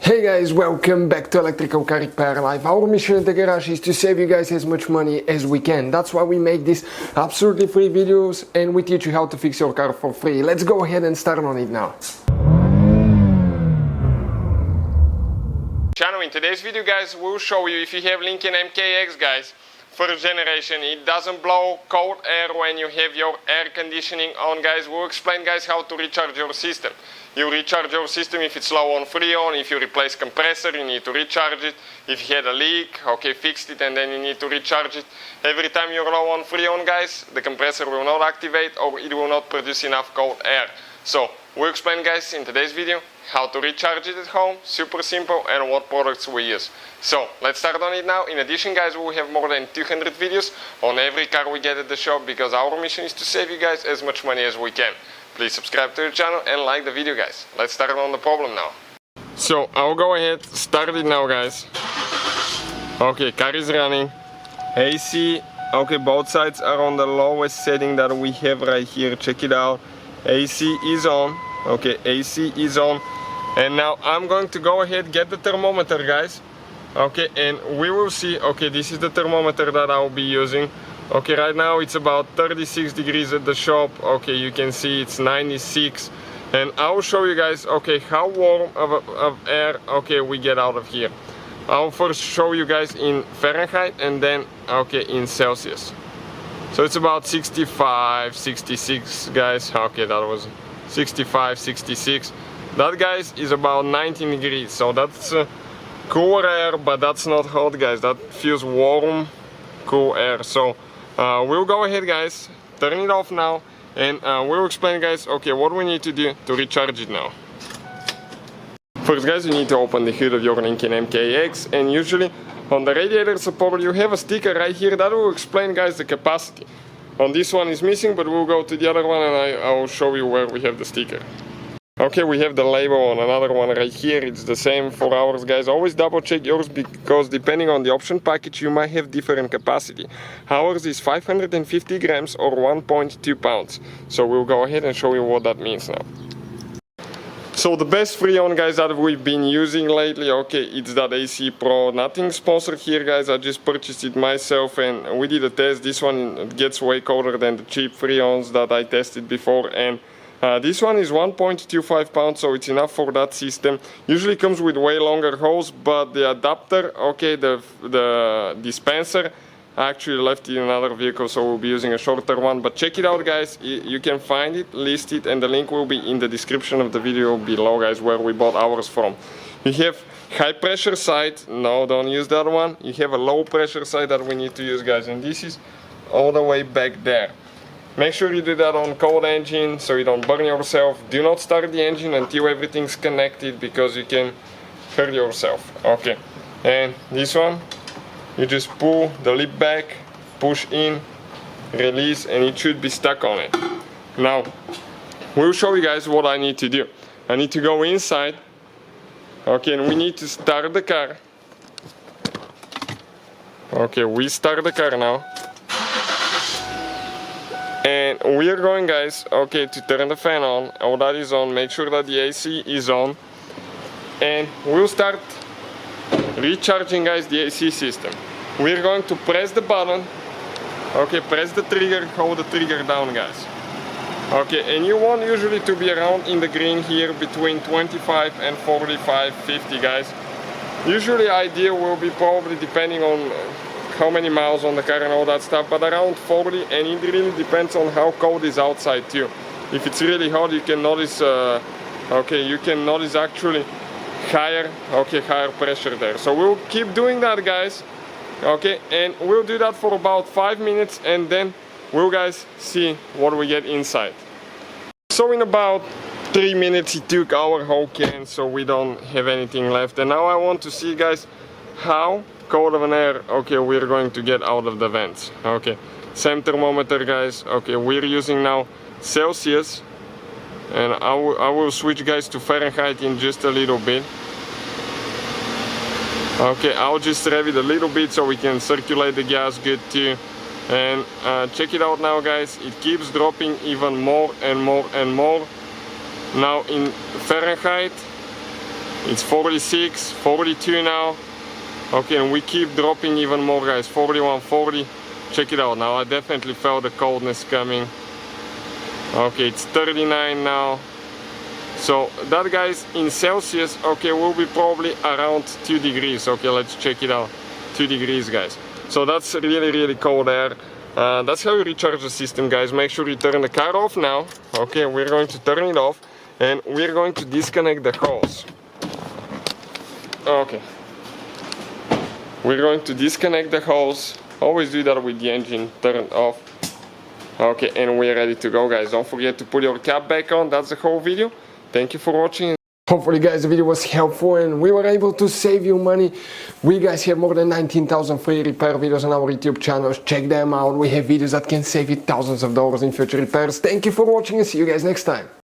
Hey guys, welcome back to Electrical Car Repair Live. Our mission in the garage is to save you guys as much money as we can. That's why we make these absolutely free videos and we teach you how to fix your car for free. Let's go ahead and start on it now. In today's video, guys, we'll show you if you have Lincoln MKX, guys, first generation, it doesn't blow cold air when you have your air conditioning on, guys. We'll explain, guys, how to recharge your system. You recharge your system if it's low on freon. If you replace compressor, you need to recharge it. If you had a leak, okay, fixed it and then you need to recharge it. Every time you're low on freon, guys, the compressor will not activate or it will not produce enough cold air. So we'll explain, guys, in today's video how to recharge it at home, super simple, and what products we use. So let's start on it now. In addition, guys, we will have more than 200 videos on every car we get at the shop because our mission is to save you guys as much money as we can. Please subscribe to the channel and like the video, guys. Let's start on the problem now. So I'll go ahead, start it now, guys. Okay, car is running. AC, okay, both sides are on the lowest setting that we have right here. Check it out. AC is on. Okay, AC is on. And now I'm going to go ahead, get the thermometer, guys. Okay, and we will see. Okay, this is the thermometer that I'll be using. Okay, right now it's about 36 degrees at the shop. Okay, you can see it's 96. And I'll show you guys, okay, how warm of air, okay, we get out of here. I'll first show you guys in Fahrenheit and then, okay, in Celsius. So it's about 65, 66, guys. Okay, that was 65, 66. That, guys, is about 19 degrees. So that's cooler air, but that's not hot, guys. That feels warm, cool air. So we'll go ahead, guys, turn it off now, and we'll explain, guys, okay, what we need to do to recharge it now. First, guys, you need to open the hood of your Lincoln MKX, and usually on the radiator support you have a sticker right here that will explain, guys, the capacity. On this one is missing, but we'll go to the other one and I will show you where we have the sticker. Okay, we have the label on another one right here. It's the same for ours, guys. Always double check yours because depending on the option package you might have different capacity. Ours is 550 grams or 1.2 pounds. So we'll go ahead and show you what that means now. So the best freon, guys, that we've been using lately, okay, it's that AC Pro. Nothing sponsored here, guys. I just purchased it myself and we did a test. This one gets way colder than the cheap freons that I tested before, and this one is 1.25 pounds, so it's enough for that system. Usually comes with way longer hose, but the adapter, okay, the dispenser, I actually left it in another vehicle, so we'll be using a shorter one. But check it out, guys. You can find it, list it, and the link will be in the description of the video below, guys, where we bought ours from. You have high pressure side. No, don't use that one. You have a low pressure side that we need to use, guys, and this is all the way back there. Make sure you do that on cold engine so you don't burn yourself. Do not start the engine until everything's connected because you can hurt yourself. Okay, and this one, you just pull the lip back, push in, release, and it should be stuck on it. Now, we'll show you guys what I need to do. I need to go inside, okay, and we need to start the car. Okay, we start the car now. And we are going, guys, okay, to turn the fan on. All that is on. Make sure that the AC is on. And we'll start recharging, guys, the AC system. We're going to press the button. Okay, press the trigger, hold the trigger down, guys. Okay, and you want usually to be around in the green here between 25 and 45, 50, guys. Usually ideal will be probably depending on how many miles on the car and all that stuff, but around 40, and it really depends on how cold is outside too. If it's really hot, you can notice, okay, you can notice actually higher pressure there. So we'll keep doing that, guys. Okay, and we'll do that for about 5 minutes, and then we'll, guys, see what we get inside. So in about 3 minutes it took our whole can, so we don't have anything left. And now I want to see, guys, how cold of an air, okay, we're going to get out of the vents. Okay, same thermometer, guys. Okay, we're using now Celsius, and I will switch, guys, to Fahrenheit in just a little bit. Okay, I'll just rev it a little bit so we can circulate the gas good too. And check it out now, guys, it keeps dropping even more and more and more. Now in Fahrenheit, It's 46, 42 now. Okay, and we keep dropping even more, guys. 41, 40. Check it out now. I definitely felt the coldness coming. Okay, it's 39 now. So that, guys, in Celsius, okay, will be probably around 2 degrees. Okay, let's check it out. 2 degrees, guys. So that's really, really cold air. That's how you recharge the system, guys. Make sure you turn the car off now. Okay, we're going to turn it off and we're going to disconnect the hose. Okay. We're going to disconnect the hose. Always do that with the engine turned off. Okay, and we're ready to go, guys. Don't forget to put your cap back on. That's the whole video. Thank you for watching. Hopefully, guys, the video was helpful and we were able to save you money. We, guys, have more than 19,000 free repair videos on our YouTube channels. Check them out. We have videos that can save you thousands of dollars in future repairs. Thank you for watching and see you guys next time.